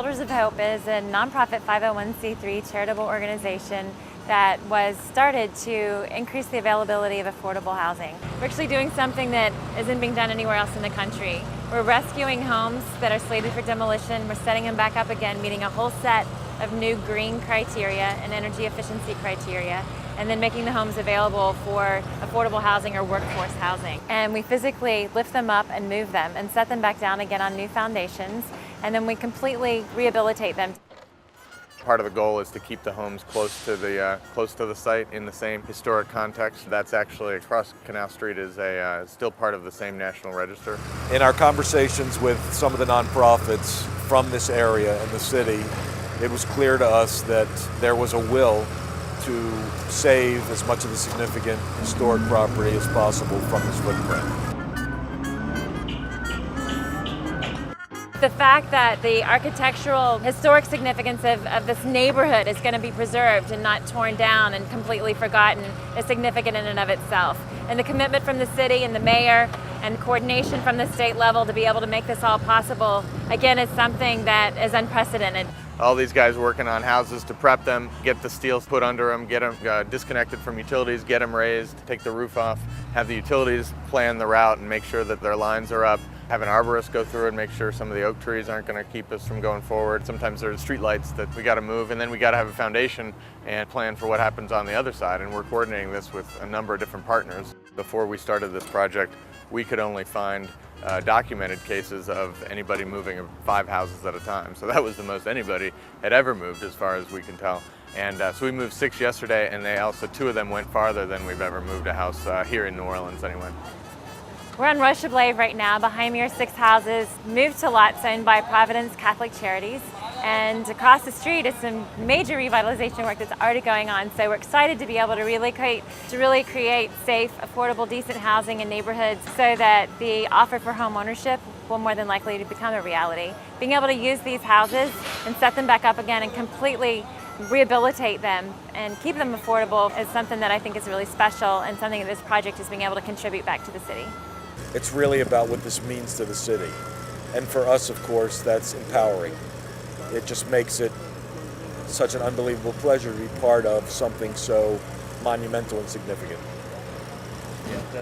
Shoulders of Hope is a nonprofit 501c3 charitable organization that was started to increase the availability of affordable housing. We're actually doing something that isn't being done anywhere else in the country. We're rescuing homes that are slated for demolition. We're setting them back up again, meeting a whole set of new green criteria and energy efficiency criteria, and then making the homes available for affordable housing or workforce housing. And we physically lift them up and move them and set them back down again on new foundations, and then we completely rehabilitate them. Part of the goal is to keep the homes close to the site in the same historic context. That's actually across Canal Street is still part of the same National Register. In our conversations with some of the nonprofits from this area and the city, it was clear to us that there was a will to save as much of the significant historic property as possible from this footprint. The fact that the architectural historic significance of this neighborhood is going to be preserved and not torn down and completely forgotten is significant in and of itself. And the commitment from the city and the mayor and coordination from the state level to be able to make this all possible, again, is something that is unprecedented. All these guys working on houses to prep them, get the steel put under them, get them disconnected from utilities, get them raised, take the roof off, have the utilities plan the route and make sure that their lines are up, have an arborist go through and make sure some of the oak trees aren't going to keep us from going forward. Sometimes there's street lights that we got to move, and then we got to have a foundation and plan for what happens on the other side, and we're coordinating this with a number of different partners. Before we started this project, we could only find documented cases of anybody moving 5 houses at a time. So that was the most anybody had ever moved as far as we can tell. And so we moved 6 yesterday, and 2 of them went farther than we've ever moved a house here in New Orleans anyway. We're on Roche Blave right now. Behind me are 6 houses moved to lots owned by Providence Catholic Charities. And across the street is some major revitalization work that's already going on. So we're excited to be able to really create safe, affordable, decent housing in neighborhoods so that the offer for home ownership will more than likely to become a reality. Being able to use these houses and set them back up again and completely rehabilitate them and keep them affordable is something that I think is really special and something that this project is being able to contribute back to the city. It's really about what this means to the city. And for us, of course, that's empowering. It just makes it such an unbelievable pleasure to be part of something so monumental and significant. Yeah.